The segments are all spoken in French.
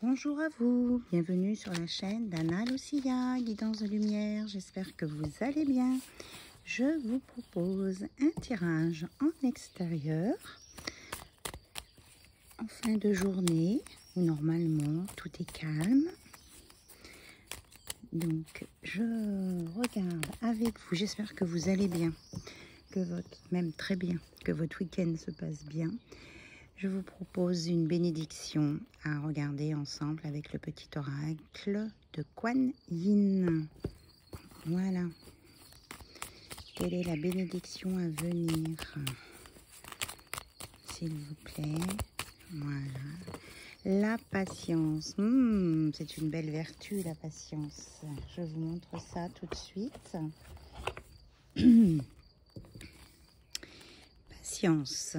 Bonjour à vous, bienvenue sur la chaîne d'Anna Lucia, Guidance de Lumière. J'espère que vous allez bien. Je vous propose un tirage en extérieur, en fin de journée, où normalement tout est calme. Donc je regarde avec vous, j'espère que vous allez bien, même très bien, que votre week-end se passe bien. Je vous propose une bénédiction à regarder ensemble avec le petit oracle de Kuan Yin. Voilà. Quelle est la bénédiction à venir? S'il vous plaît. Voilà. La patience. C'est une belle vertu, la patience. Je vous montre ça tout de suite. Patience.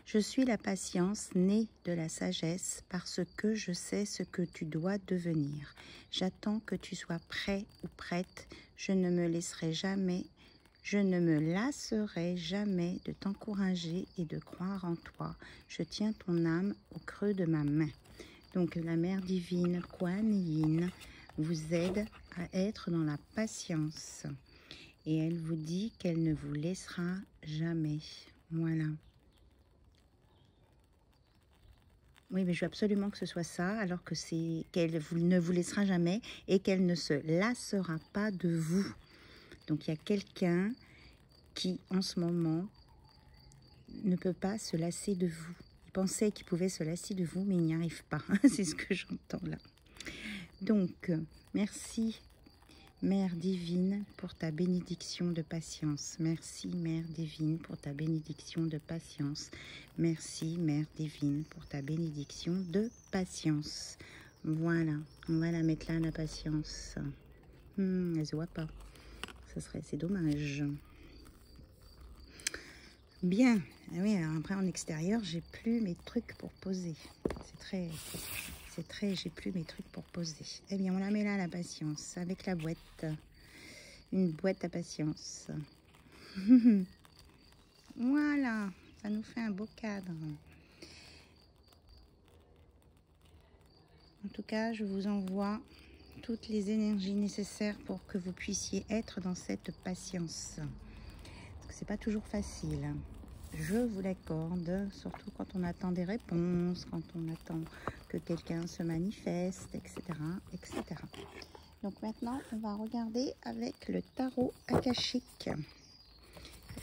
Je suis la patience née de la sagesse parce que je sais ce que tu dois devenir. J'attends que tu sois prêt ou prête. Je ne me lasserai jamais de t'encourager et de croire en toi. Je tiens ton âme au creux de ma main. Donc la Mère divine Kuan Yin vous aide à être dans la patience. Et elle vous dit qu'elle ne vous laissera jamais. Voilà. Oui, mais je veux absolument que ce soit ça, alors que c'est qu'elle ne vous laissera jamais et qu'elle ne se lassera pas de vous. Donc, il y a quelqu'un qui, en ce moment, ne peut pas se lasser de vous. Il pensait qu'il pouvait se lasser de vous, mais il n'y arrive pas. C'est ce que j'entends là. Donc, merci, Mère divine, pour ta bénédiction de patience. Merci, Mère divine, pour ta bénédiction de patience. Merci, Mère divine, pour ta bénédiction de patience. Voilà, on va la mettre là, la patience. Elle se voit pas. C'est dommage. Bien. Ah oui, alors après en extérieur, j'ai plus mes trucs pour poser. J'ai plus mes trucs pour poser. Eh bien, on la met là, la patience, avec la boîte. Une boîte à patience. Voilà, ça nous fait un beau cadre. En tout cas, je vous envoie toutes les énergies nécessaires pour que vous puissiez être dans cette patience. Parce que c'est pas toujours facile. Je vous l'accorde, surtout quand on attend des réponses, quand on attend que quelqu'un se manifeste, etc., etc. Donc maintenant, on va regarder avec le tarot akashique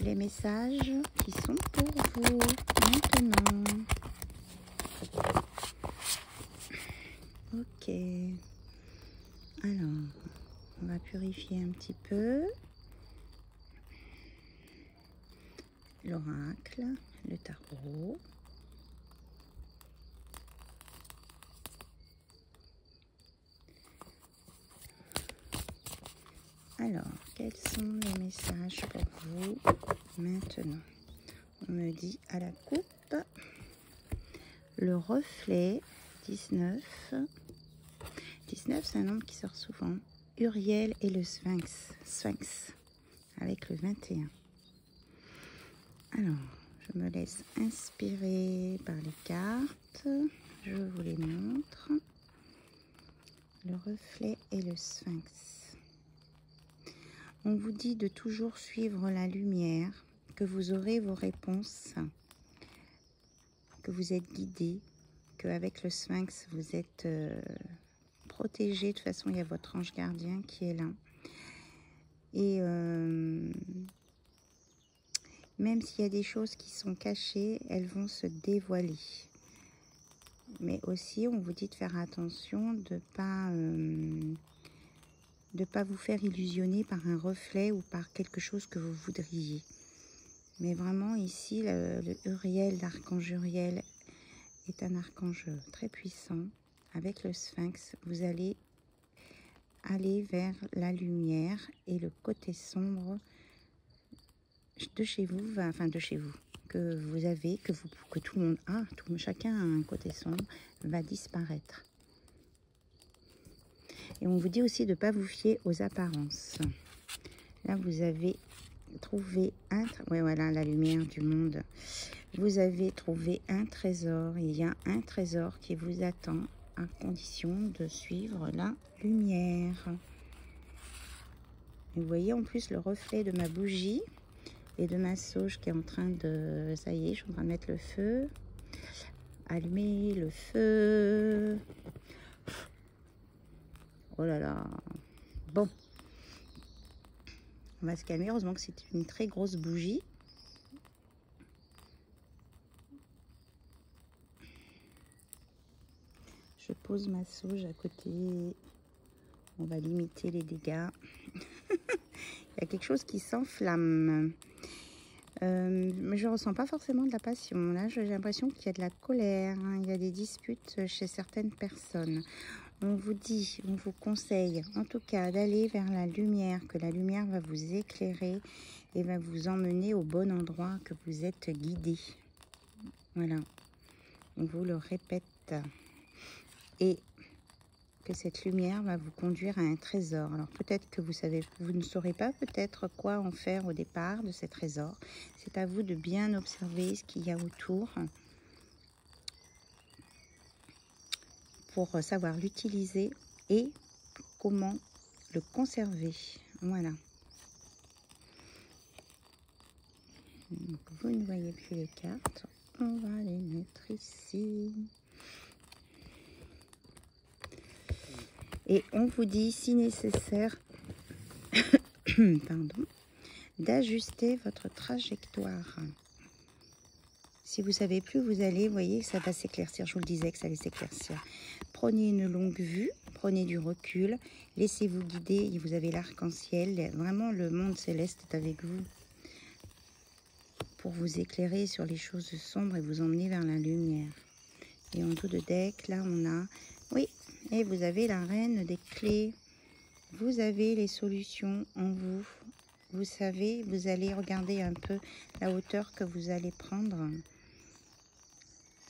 les messages qui sont pour vous maintenant. Ok. Alors, on va purifier un petit peu l'oracle, le tarot. Alors, quels sont les messages pour vous maintenant? On me dit à la coupe, le reflet, 19. 19, c'est un nombre qui sort souvent. Uriel et le Sphinx. Sphinx, avec le 21. Alors, je me laisse inspirer par les cartes. Je vous les montre. Le reflet et le Sphinx. On vous dit de toujours suivre la lumière, que vous aurez vos réponses, que vous êtes guidé, qu'avec le Sphinx, vous êtes protégé. De toute façon, il y a votre ange gardien qui est là. Et même s'il y a des choses qui sont cachées, elles vont se dévoiler. Mais aussi, on vous dit de faire attention de pas vous faire illusionner par un reflet ou par quelque chose que vous voudriez. Mais vraiment, ici, le Uriel, l'archange Uriel, est un archange très puissant. Avec le Sphinx, vous allez aller vers la lumière et le côté sombre de chez vous, que vous avez, que tout le monde a, chacun a un côté sombre, va disparaître. Et on vous dit aussi de ne pas vous fier aux apparences. Là, vous avez trouvé un... Oui, voilà, la lumière du monde. Vous avez trouvé un trésor. Il y a un trésor qui vous attend à condition de suivre la lumière. Et vous voyez en plus le reflet de ma bougie et de ma sauge qui est en train de... Ça y est, je suis en train de mettre le feu. Allumer le feu. Oh là là. Bon. On va se calmer. Heureusement que c'est une très grosse bougie. Je pose ma sauge à côté. On va limiter les dégâts. Il y a quelque chose qui s'enflamme. Mais je ne ressens pas forcément de la passion. Là, j'ai l'impression qu'il y a de la colère. Hein. Il y a des disputes chez certaines personnes. On vous dit, on vous conseille en tout cas d'aller vers la lumière, que la lumière va vous éclairer et va vous emmener au bon endroit, que vous êtes guidé. Voilà. On vous le répète. Et que cette lumière va vous conduire à un trésor. Alors peut-être que vous ne saurez pas peut-être quoi en faire au départ de ces trésors. C'est à vous de bien observer ce qu'il y a autour pour savoir l'utiliser et comment le conserver. Voilà. Donc, vous ne voyez plus les cartes. On va les mettre ici. Et on vous dit, si nécessaire, pardon, d'ajuster votre trajectoire. Si vous ne savez plus où vous allez, vous voyez que ça va s'éclaircir. Je vous le disais que ça allait s'éclaircir. Prenez une longue vue, prenez du recul, laissez-vous guider. Vous avez l'arc-en-ciel. Vraiment, le monde céleste est avec vous pour vous éclairer sur les choses sombres et vous emmener vers la lumière. Et en dos de deck, là, on a... Oui, et vous avez la reine des clés. Vous avez les solutions en vous. Vous savez, vous allez regarder un peu la hauteur que vous allez prendre.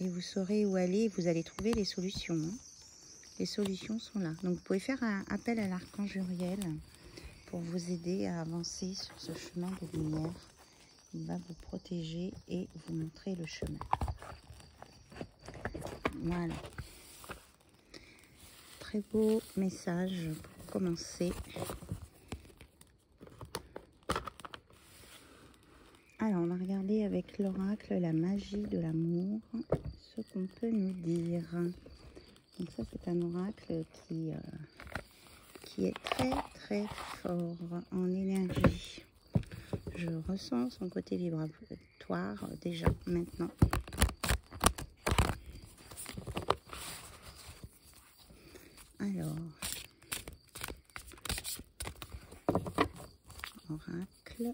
Et vous saurez où aller. Vous allez trouver les solutions. Hein. Les solutions sont là. Donc, vous pouvez faire un appel à l'archange Uriel pour vous aider à avancer sur ce chemin de lumière. Il va vous protéger et vous montrer le chemin. Voilà. Très beau message pour commencer. Alors, on va regarder avec l'oracle la magie de l'amour, ce qu'on peut nous dire. Donc ça, c'est un oracle qui est très très fort en énergie. Je ressens son côté vibratoire déjà maintenant. Alors, oracle,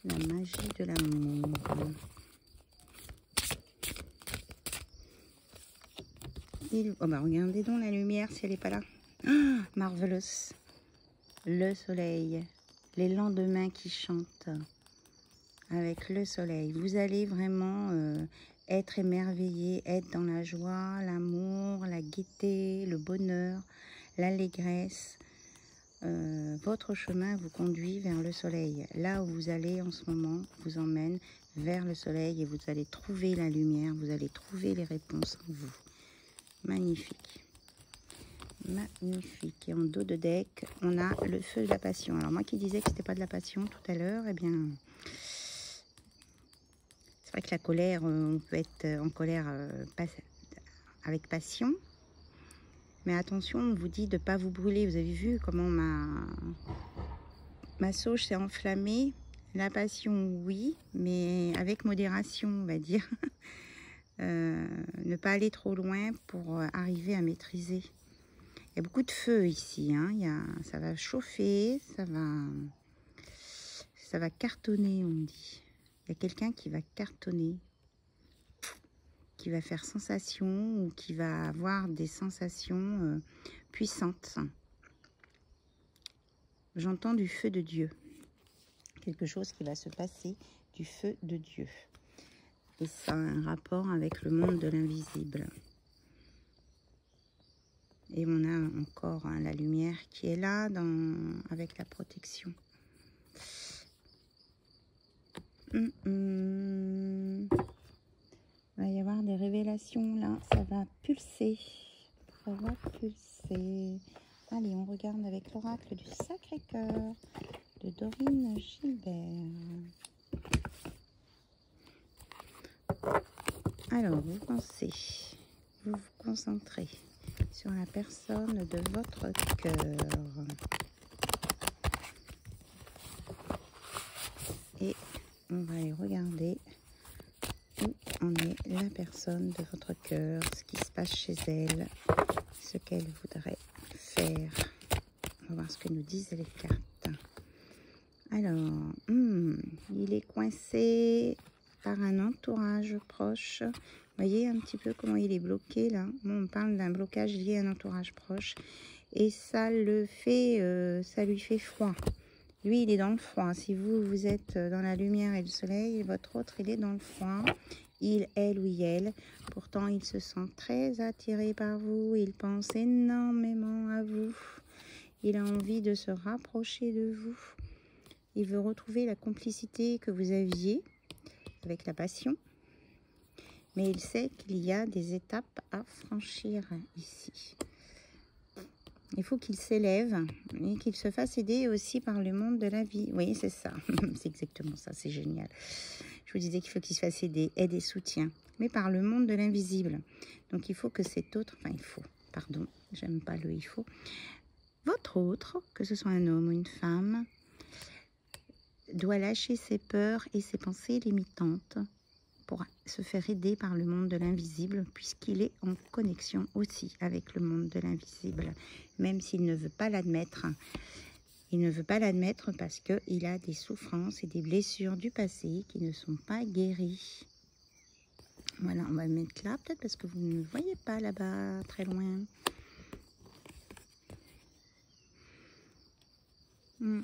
la magie de l'amour. Oh bah regardez donc la lumière si elle n'est pas là. Ah, marvelous. Le soleil. Les lendemains qui chantent avec le soleil. Vous allez vraiment être émerveillé, être dans la joie, l'amour, la gaieté, le bonheur, l'allégresse. Votre chemin vous conduit vers le soleil. Là où vous allez en ce moment vous emmène vers le soleil et vous allez trouver la lumière, vous allez trouver les réponses en vous. Magnifique. Magnifique. Et en dos de deck, on a le feu de la passion. Alors moi qui disais que c'était pas de la passion tout à l'heure, eh bien, c'est vrai que la colère, on peut être en colère avec passion. Mais attention, on vous dit de ne pas vous brûler. Vous avez vu comment ma sauge s'est enflammée. La passion, oui, mais avec modération, on va dire. Ne pas aller trop loin pour arriver à maîtriser. Il y a beaucoup de feu ici. Hein. Ça va chauffer, ça va cartonner, on dit. Il y a quelqu'un qui va cartonner, qui va faire sensation ou qui va avoir des sensations puissantes. J'entends du feu de Dieu. Quelque chose qui va se passer du feu de Dieu. Et ça a un rapport avec le monde de l'invisible. Et on a encore la lumière qui est là avec la protection. Il va y avoir des révélations là, ça va pulser. Ça va pulser. Allez, on regarde avec l'oracle du Sacré-Cœur de Dorine Gilbert. Alors, vous pensez, vous vous concentrez sur la personne de votre cœur. Et on va aller regarder où en est la personne de votre cœur, ce qui se passe chez elle, ce qu'elle voudrait faire. On va voir ce que nous disent les cartes. Alors, il est coincé par un entourage proche. Vous voyez un petit peu comment il est bloqué là. Bon, on parle d'un blocage lié à un entourage proche. Et ça lui fait froid. Lui, il est dans le froid. Si vous, vous êtes dans la lumière et le soleil, votre autre, il est dans le froid. Il, elle, oui, elle. Pourtant, il se sent très attiré par vous. Il pense énormément à vous. Il a envie de se rapprocher de vous. Il veut retrouver la complicité que vous aviez avec la passion. Mais il sait qu'il y a des étapes à franchir ici. Il faut qu'il s'élève et qu'il se fasse aider aussi par le monde de la vie. Oui, c'est ça. C'est exactement ça. C'est génial. Je vous disais qu'il faut qu'il se fasse aider, aide et soutien. Mais par le monde de l'invisible. Donc, il faut que cet autre... Enfin, il faut. Pardon. J'aime pas le « il faut ». Votre autre, que ce soit un homme ou une femme, doit lâcher ses peurs et ses pensées limitantes pour se faire aider par le monde de l'invisible, puisqu'il est en connexion aussi avec le monde de l'invisible, même s'il ne veut pas l'admettre. Il ne veut pas l'admettre parce qu'il a des souffrances et des blessures du passé qui ne sont pas guéries. Voilà, on va le mettre là, peut-être parce que vous ne le voyez pas là-bas, très loin. On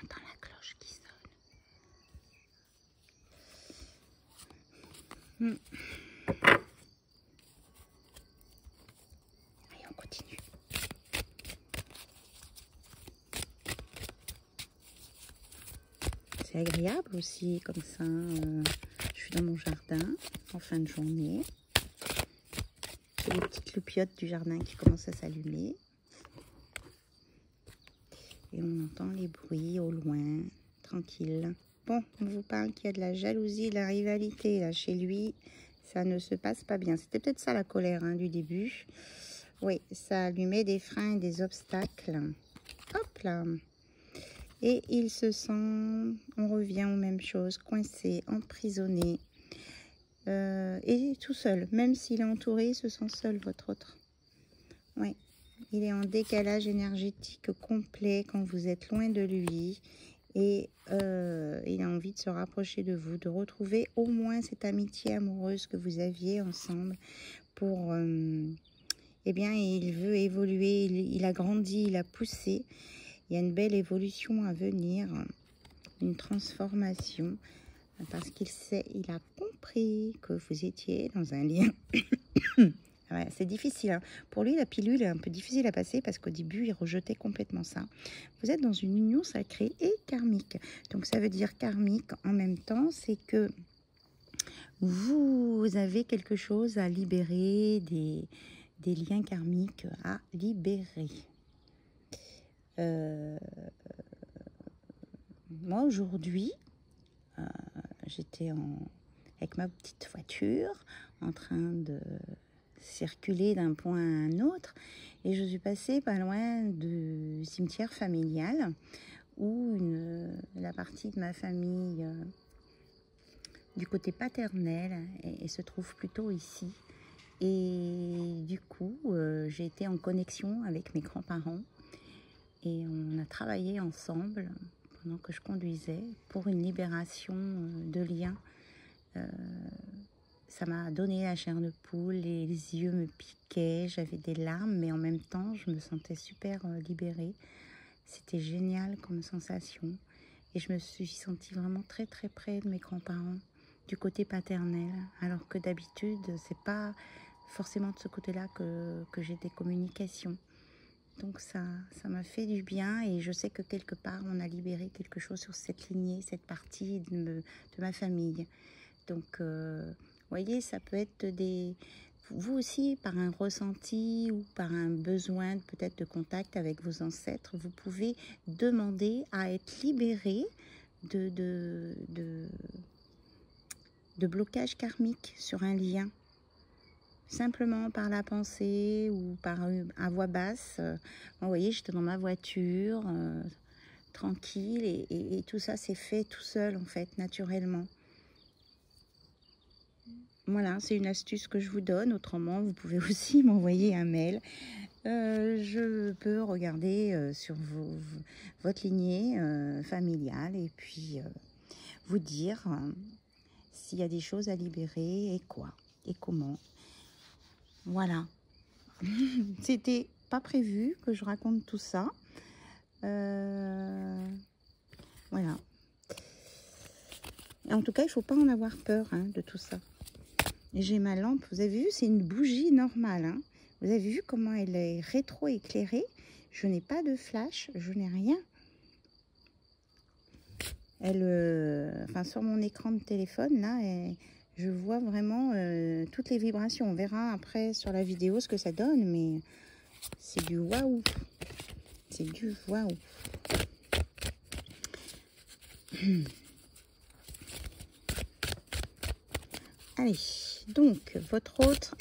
entend la cloche qui sonne. Allez, on continue. C'est agréable aussi, comme ça. Je suis dans mon jardin, en fin de journée. J'ai les petites loupiottes du jardin qui commencent à s'allumer. Et on entend les bruits au loin, tranquille. Bon, on vous parle qu'il y a de la jalousie, de la rivalité là chez lui. Ça ne se passe pas bien. C'était peut-être ça la colère du début. Oui, ça lui met des freins et des obstacles. Hop là. Et il se sent, on revient aux mêmes choses, coincé, emprisonné. Et tout seul. Même s'il est entouré, il se sent seul, votre autre. Oui. Il est en décalage énergétique complet quand vous êtes loin de lui. Et il a envie de se rapprocher de vous, de retrouver au moins cette amitié amoureuse que vous aviez ensemble. Pour, eh bien, il veut évoluer, il a grandi, il a poussé. Il y a une belle évolution à venir, une transformation. Parce qu'il sait, il a compris que vous étiez dans un lien. Ouais, c'est difficile. Hein. Pour lui, la pilule est un peu difficile à passer parce qu'au début, il rejetait complètement ça. Vous êtes dans une union sacrée et karmique. Donc, ça veut dire karmique en même temps, c'est que vous avez quelque chose à libérer, des liens karmiques à libérer. Moi, aujourd'hui, j'étais avec ma petite voiture en train de circuler d'un point à un autre et je suis passée pas loin du cimetière familial où la partie de ma famille du côté paternel et se trouve plutôt ici. Et du coup, j'ai été en connexion avec mes grands-parents et on a travaillé ensemble pendant que je conduisais pour une libération de liens. Ça m'a donné la chair de poule, les yeux me piquaient, j'avais des larmes, mais en même temps, je me sentais super libérée. C'était génial comme sensation. Et je me suis sentie vraiment très très près de mes grands-parents, du côté paternel. Alors que d'habitude, c'est pas forcément de ce côté-là que j'ai des communications. Donc ça m'a fait du bien et je sais que quelque part on a libéré quelque chose sur cette lignée, cette partie de ma famille. Donc voyez, ça peut être vous aussi, par un ressenti ou par un besoin peut-être de contact avec vos ancêtres, vous pouvez demander à être libéré de blocage karmique sur un lien. Simplement par la pensée ou par à voix basse. Vous voyez, j'étais dans ma voiture, tranquille, et tout ça s'est fait tout seul, en fait, naturellement. Voilà, c'est une astuce que je vous donne. Autrement, vous pouvez aussi m'envoyer un mail. Je peux regarder sur votre lignée familiale et puis vous dire s'il y a des choses à libérer et quoi et comment. Voilà. C'était pas prévu que je raconte tout ça. Voilà. Et en tout cas, il ne faut pas en avoir peur de tout ça. J'ai ma lampe, vous avez vu, c'est une bougie normale. Hein. Vous avez vu comment elle est rétro-éclairée. Je n'ai pas de flash, je n'ai rien. Enfin, sur mon écran de téléphone, là, je vois vraiment toutes les vibrations. On verra après sur la vidéo ce que ça donne, mais c'est du waouh. C'est du waouh. Allez, donc, votre hôte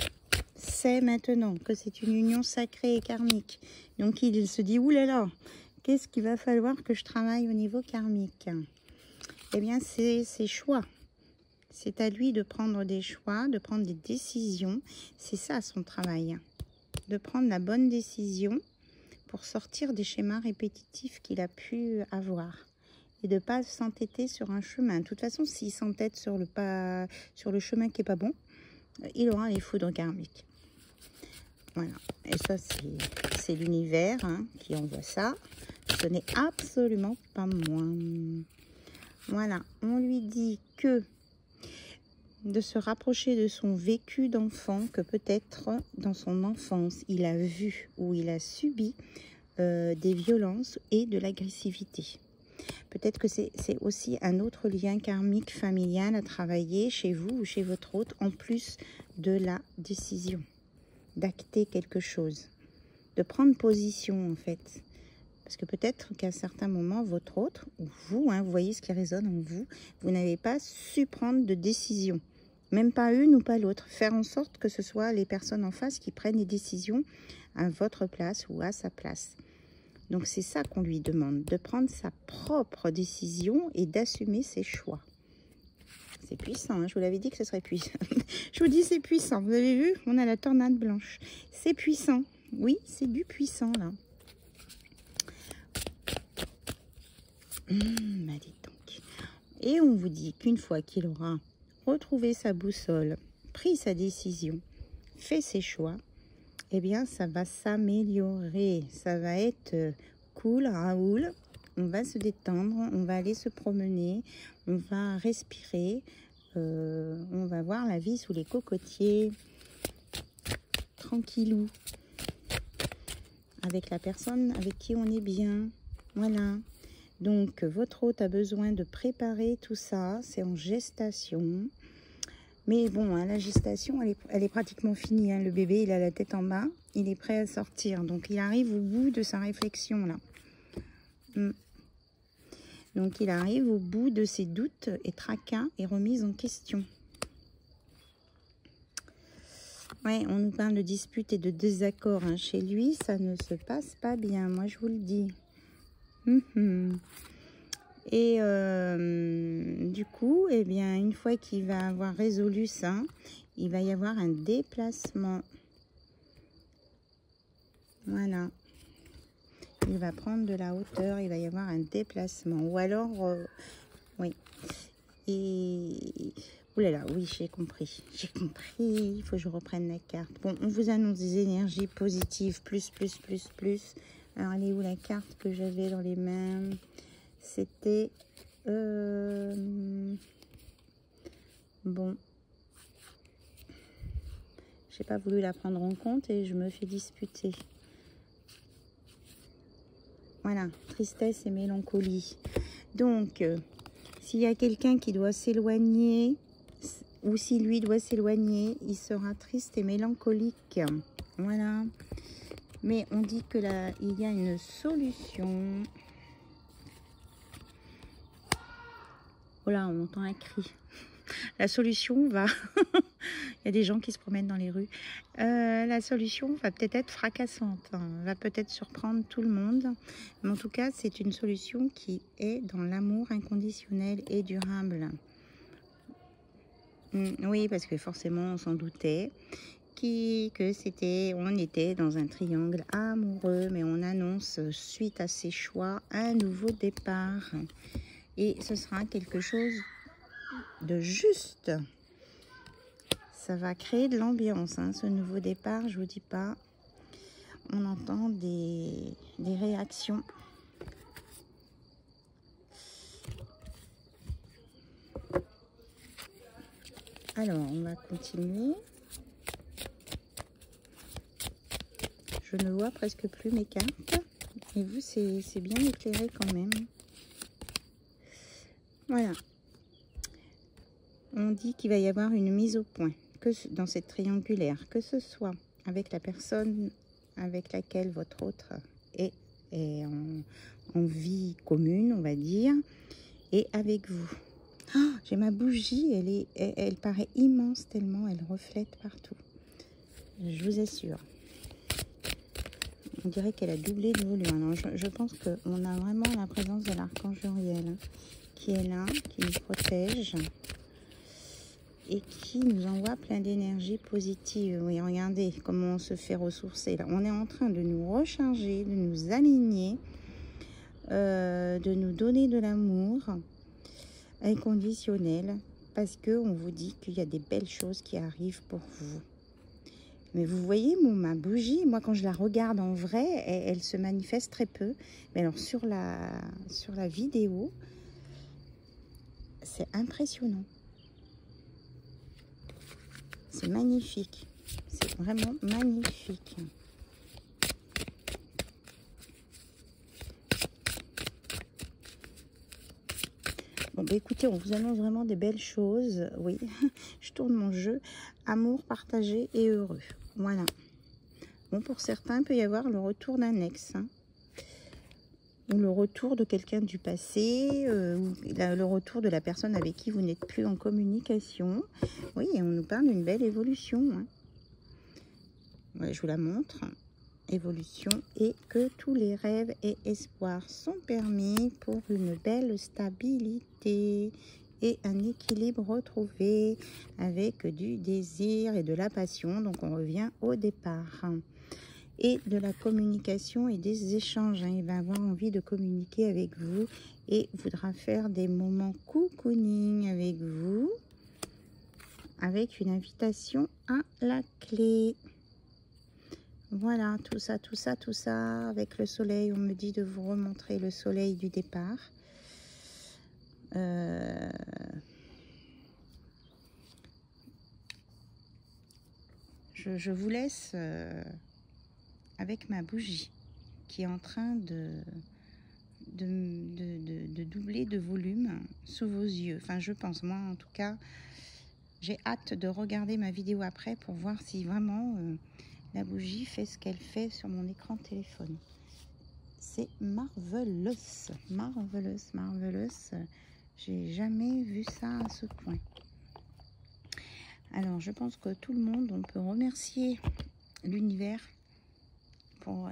sait maintenant que c'est une union sacrée et karmique. Donc, il se dit, oulala, qu'est-ce qu'il va falloir que je travaille au niveau karmique? Eh bien, c'est ses choix. C'est à lui de prendre des choix, de prendre des décisions. C'est ça son travail. De prendre la bonne décision pour sortir des schémas répétitifs qu'il a pu avoir. Et de ne pas s'entêter sur un chemin. De toute façon, s'il s'entête sur le chemin qui n'est pas bon, il aura les foudres karmiques. Voilà. Et ça, c'est l'univers qui envoie ça. Ce n'est absolument pas moi. Voilà. On lui dit que de se rapprocher de son vécu d'enfant, que peut-être dans son enfance, il a vu ou il a subi des violences et de l'agressivité. Peut-être que c'est aussi un autre lien karmique familial à travailler chez vous ou chez votre hôte, en plus de la décision d'acter quelque chose, de prendre position en fait. Parce que peut-être qu'à un certain moment, votre hôte, ou vous, vous voyez ce qui résonne en vous, vous n'avez pas su prendre de décision. Même pas une ou pas l'autre. Faire en sorte que ce soit les personnes en face qui prennent les décisions à votre place ou à sa place. Donc c'est ça qu'on lui demande, de prendre sa propre décision et d'assumer ses choix. C'est puissant, je vous l'avais dit que ce serait puissant. Je vous dis c'est puissant, vous avez vu, on a la tornade blanche. C'est puissant, oui, c'est du puissant là. Bah dites donc. Et on vous dit qu'une fois qu'il aura retrouvé sa boussole, pris sa décision, fait ses choix, eh bien, ça va s'améliorer. Ça va être cool, Raoul. On va se détendre, on va aller se promener, on va respirer, on va voir la vie sous les cocotiers, tranquillou, avec la personne avec qui on est bien. Voilà. Donc, votre hôte a besoin de préparer tout ça. C'est en gestation. Mais bon, la gestation, elle est pratiquement finie. Le bébé, il a la tête en bas. Il est prêt à sortir. Donc, il arrive au bout de sa réflexion, là. Donc, il arrive au bout de ses doutes et tracas et remises en question. Ouais, on nous parle de disputes et de désaccords. Chez lui, ça ne se passe pas bien. Moi, je vous le dis. Et du coup, eh bien, une fois qu'il va avoir résolu ça, il va y avoir un déplacement. Voilà. Il va prendre de la hauteur, il va y avoir un déplacement. Ou alors, oui. Et... oulala, oui, j'ai compris. J'ai compris. Il faut que je reprenne la carte. Bon, on vous annonce des énergies positives. Plus. Alors, elle est où la carte que j'avais dans les mains? C'était... bon. J'ai pas voulu la prendre en compte et je me fais disputer. Voilà, tristesse et mélancolie. Donc, s'il y a quelqu'un qui doit s'éloigner, ou si lui doit s'éloigner, il sera triste et mélancolique. Voilà. Mais on dit que là, il y a une solution. Voilà, on entend un cri. La solution va... Il y a des gens qui se promènent dans les rues. La solution va peut-être être fracassante, hein, va peut-être surprendre tout le monde. Mais en tout cas, c'est une solution qui est dans l'amour inconditionnel et durable. Oui, parce que forcément, on s'en doutait on était dans un triangle amoureux, mais on annonce, suite à ces choix, un nouveau départ. Et ce sera quelque chose de juste. Ça va créer de l'ambiance, hein, ce nouveau départ, je vous dis pas. On entend des réactions. Alors, on va continuer. Je ne vois presque plus mes cartes. Et vous, c'est bien éclairé quand même. Voilà. On dit qu'il va y avoir une mise au point que dans cette triangulaire, que ce soit avec la personne avec laquelle votre autre est en vie commune, on va dire, et avec vous. Oh, j'ai ma bougie, elle paraît immense tellement elle reflète partout. Je vous assure. On dirait qu'elle a doublé de volume. Alors, je pense qu'on a vraiment la présence de l'archange Uriel, hein, qui est là, qui nous protège et qui nous envoie plein d'énergie positive. Oui, regardez comment on se fait ressourcer. Là, on est en train de nous recharger, de nous aligner, de nous donner de l'amour inconditionnel, parce qu'on vous dit qu'il y a des belles choses qui arrivent pour vous. Mais vous voyez, ma bougie, moi quand je la regarde en vrai, elle se manifeste très peu. Mais alors sur la vidéo, c'est impressionnant. C'est magnifique. C'est vraiment magnifique. Bon, bah écoutez, on vous annonce vraiment des belles choses. Oui, je tourne mon jeu. Amour partagé et heureux. Voilà. Bon, pour certains, il peut y avoir le retour d'un ex. Hein, ou le retour de quelqu'un du passé. Ou le retour de la personne avec qui vous n'êtes plus en communication. Oui, et on nous parle d'une belle évolution. Hein. Ouais, je vous la montre. Évolution, et que tous les rêves et espoirs sont permis pour une belle stabilité et un équilibre retrouvé avec du désir et de la passion. Donc on revient au départ, et de la communication et des échanges. Il va avoir envie de communiquer avec vous et voudra faire des moments cocooning avec vous, avec une invitation à la clé. Voilà, tout ça, avec le soleil. On me dit de vous remontrer le soleil du départ. Je vous laisse avec ma bougie qui est en train de doubler de volume sous vos yeux. Enfin, je pense, moi en tout cas, j'ai hâte de regarder ma vidéo après pour voir si vraiment... la bougie fait ce qu'elle fait sur mon écran de téléphone. C'est marvelous. Marvelous, marvelous. J'ai jamais vu ça à ce point. Alors, je pense que tout le monde, on peut remercier l'univers pour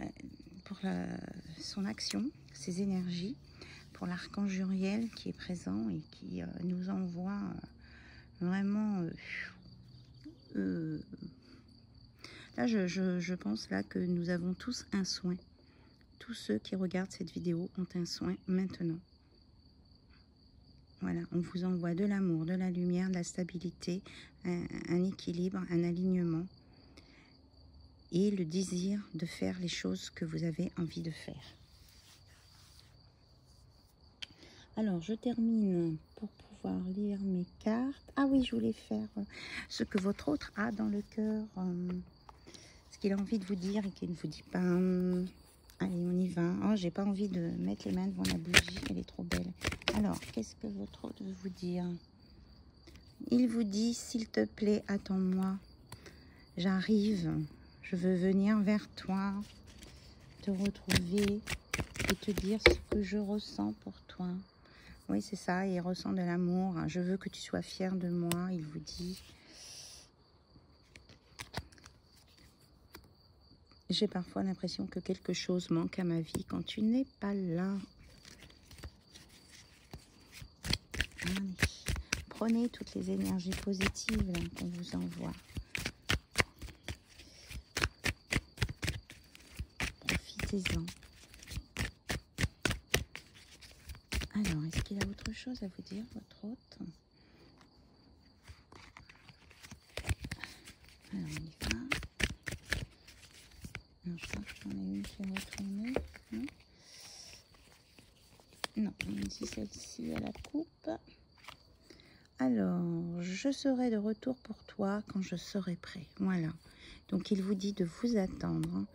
son action, ses énergies, pour l'archange Uriel qui est présent et qui nous envoie vraiment... là, je pense là que nous avons tous un soin. Tous ceux qui regardent cette vidéo ont un soin maintenant. Voilà, on vous envoie de l'amour, de la lumière, de la stabilité, un équilibre, un alignement et le désir de faire les choses que vous avez envie de faire. Alors, je termine pour pouvoir lire mes cartes. Ah oui, je voulais faire ce que votre autre a dans le cœur, ce qu'il a envie de vous dire et qu'il ne vous dit pas. Allez, on y va. Oh, j'ai pas envie de mettre les mains devant la bougie. Elle est trop belle. Alors, qu'est-ce que votre hôte veut vous dire? Il vous dit, s'il te plaît, attends-moi. J'arrive. Je veux venir vers toi, te retrouver et te dire ce que je ressens pour toi. Oui, c'est ça. Il ressent de l'amour. Je veux que tu sois fier de moi. Il vous dit. J'ai parfois l'impression que quelque chose manque à ma vie quand tu n'es pas là. Allez. Prenez toutes les énergies positives qu'on vous envoie. Profitez-en. Alors, est-ce qu'il a autre chose à vous dire, votre hôte? Alors, on y va. Non, je crois que j'en ai une qui est retournée. Non, on a ici celle-ci à la coupe. Alors, je serai de retour pour toi quand je serai prêt. Voilà. Donc, il vous dit de vous attendre,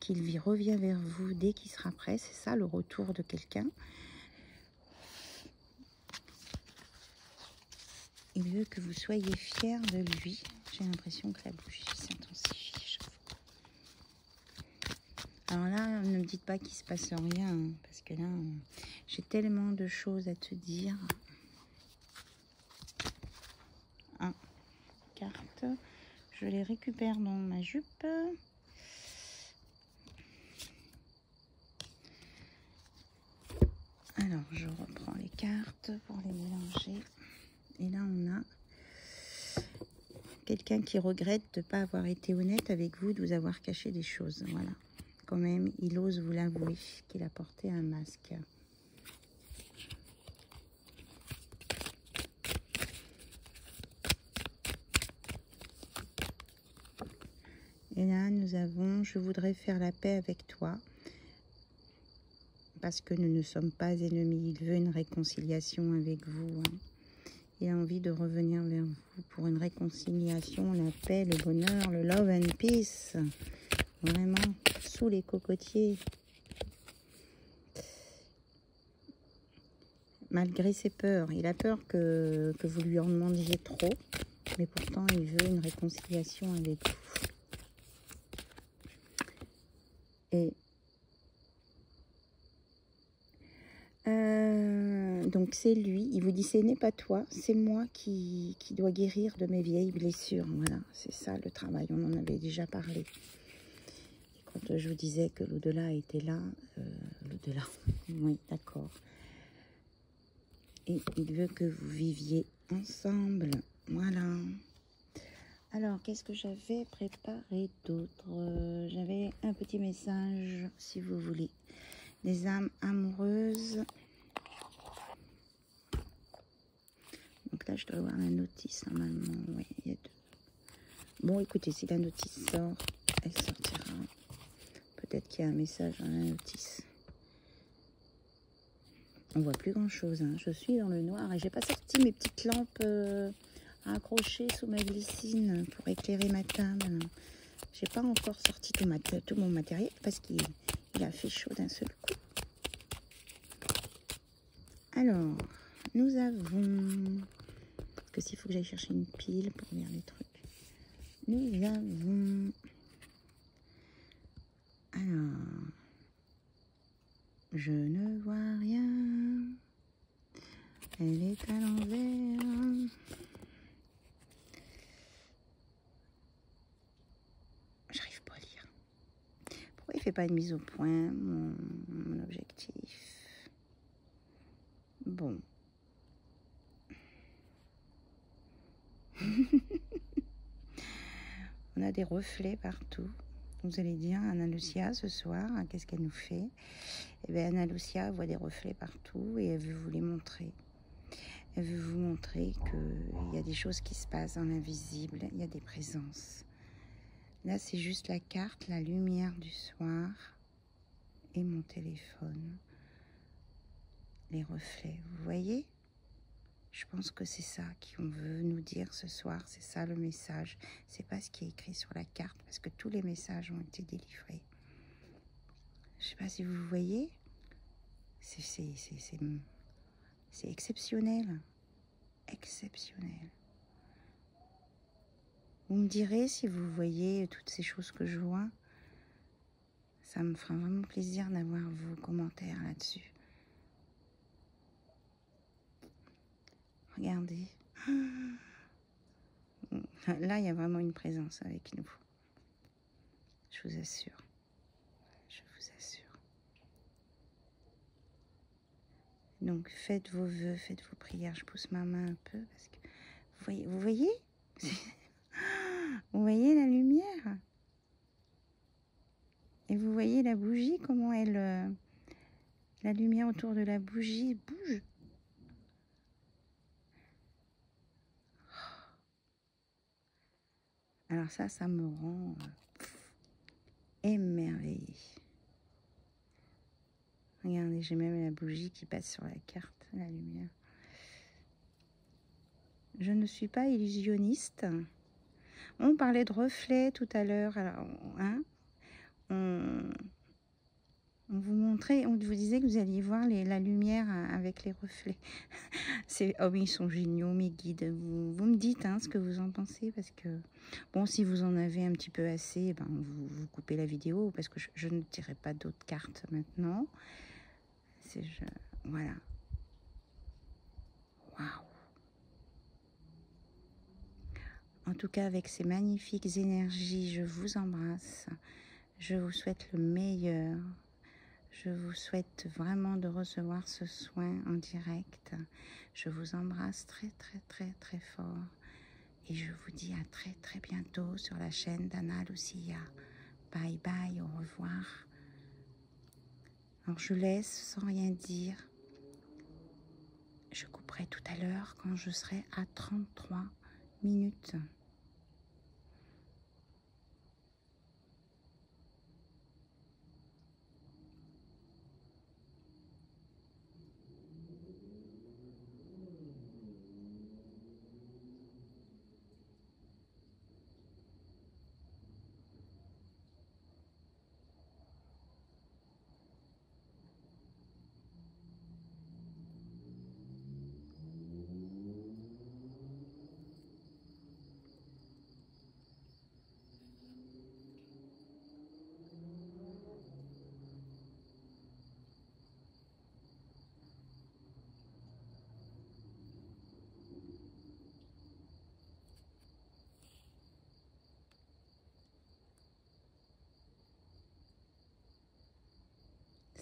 qu'il revient vers vous dès qu'il sera prêt. C'est ça, le retour de quelqu'un. Il veut que vous soyez fiers de lui. J'ai l'impression que la bougie s'intensifie. Alors là, ne me dites pas qu'il ne se passe rien, hein, parce que là, j'ai tellement de choses à te dire. Ah, carte. Je les récupère dans ma jupe. Alors, je reprends les cartes pour les mélanger. Et là, on a quelqu'un qui regrette de ne pas avoir été honnête avec vous, de vous avoir caché des choses. Voilà. Quand même, il ose vous l'avouer qu'il a porté un masque. Et là, nous avons « Je voudrais faire la paix avec toi » parce que nous ne sommes pas ennemis. Il veut une réconciliation avec vous. Hein. Il a envie de revenir vers vous pour une réconciliation, la paix, le bonheur, le love and peace. Vraiment, sous les cocotiers. Malgré ses peurs. Il a peur que vous lui en demandiez trop. Mais pourtant, il veut une réconciliation avec vous. Et donc c'est lui, il vous dit ce n'est pas toi, c'est moi qui dois guérir de mes vieilles blessures. Voilà, c'est ça le travail, on en avait déjà parlé. Et quand je vous disais que l'au-delà était là, l'au-delà, oui d'accord. Et il veut que vous viviez ensemble, voilà. Alors, qu'est-ce que j'avais préparé d'autre? J'avais un petit message, si vous voulez. Des âmes amoureuses. Donc là, je dois avoir la notice, normalement. Oui, il y a deux. Bon, écoutez, si la notice sort, elle sortira. Peut-être qu'il y a un message dans la notice. On voit plus grand-chose. Hein. Je suis dans le noir et j'ai pas sorti mes petites lampes accrochées sous ma glycine pour éclairer ma table. J'ai pas encore sorti tout mon matériel parce qu'il a fait chaud d'un seul coup. Alors, nous avons... que s'il faut que j'aille chercher une pile pour lire les trucs. Nous avons... Alors... Je ne vois rien. Elle est à l'envers. J'arrive pas à lire. Pourquoi il fait pas une mise au point, mon objectif? Bon. On a des reflets partout. Vous allez dire, Ana Lucia, ce soir, qu'est-ce qu'elle nous fait? Eh bien, Ana Lucia voit des reflets partout et elle veut vous les montrer. Elle veut vous montrer qu'il y a des choses qui se passent dans l'invisible, il y a des présences. Là, c'est juste la carte, la lumière du soir et mon téléphone. Les reflets, vous voyez? Je pense que c'est ça qu'on veut nous dire ce soir, c'est ça le message. C'est pas ce qui est écrit sur la carte, parce que tous les messages ont été délivrés. Je sais pas si vous voyez. C'est exceptionnel. Exceptionnel. Vous me direz si vous voyez toutes ces choses que je vois. Ça me fera vraiment plaisir d'avoir vos commentaires là-dessus. Regardez. Là, il y a vraiment une présence avec nous. Je vous assure. Je vous assure. Donc, faites vos vœux, faites vos prières. Je pousse ma main un peu parce que... Vous voyez Vous voyez la lumière? Et vous voyez la bougie, comment elle... la lumière autour de la bougie bouge. Alors ça me rend émerveillée. Regardez, j'ai même la bougie qui passe sur la carte, la lumière. Je ne suis pas illusionniste. On parlait de reflets tout à l'heure. Alors, hein, on vous montrait, on vous disait que vous alliez voir la lumière avec les reflets. Oh oui, ils sont géniaux, mes guides. Vous me dites ce que vous en pensez, parce que, bon, si vous en avez un petit peu assez, ben, vous coupez la vidéo, parce que je ne tirerai pas d'autres cartes maintenant. Voilà. Waouh! En tout cas, avec ces magnifiques énergies, je vous embrasse. Je vous souhaite le meilleur. Je vous souhaite vraiment de recevoir ce soin en direct. Je vous embrasse très, très, très, très fort. Et je vous dis à très, très bientôt sur la chaîne d'Anna Lucia. Bye, bye, au revoir. Alors, je laisse sans rien dire. Je couperai tout à l'heure quand je serai à 33 minutes.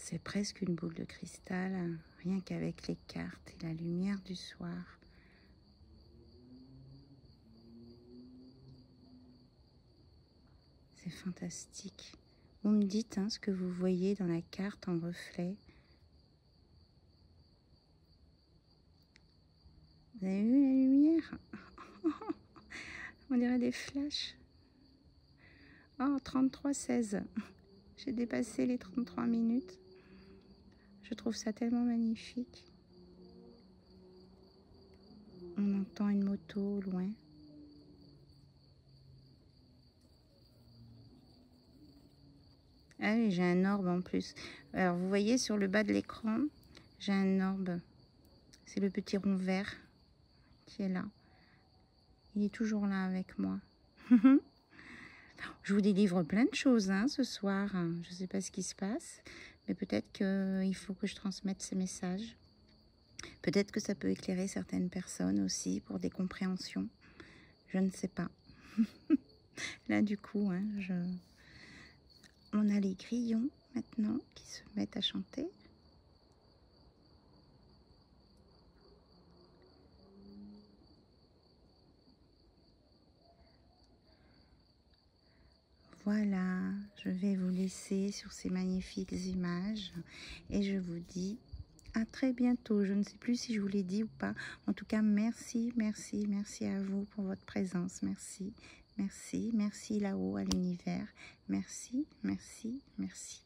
C'est presque une boule de cristal, rien qu'avec les cartes et la lumière du soir. C'est fantastique. Vous me dites ce que vous voyez dans la carte en reflet. Vous avez vu la lumière? On dirait des flashs. Oh, 33-16. J'ai dépassé les 33 minutes. Je trouve ça tellement magnifique. On entend une moto au loin. Ah oui, j'ai un orbe en plus. Alors, vous voyez sur le bas de l'écran, j'ai un orbe. C'est le petit rond vert qui est là. Il est toujours là avec moi. Je vous délivre plein de choses ce soir. Je ne sais pas ce qui se passe, mais peut-être qu'il faut que je transmette ces messages. Peut-être que ça peut éclairer certaines personnes aussi pour des compréhensions. Je ne sais pas. Là, du coup, on a les grillons maintenant qui se mettent à chanter. Voilà, je vais vous laisser sur ces magnifiques images et je vous dis à très bientôt. Je ne sais plus si je vous l'ai dit ou pas. En tout cas, merci, merci, merci à vous pour votre présence. Merci, merci, merci là-haut à l'univers. Merci, merci, merci.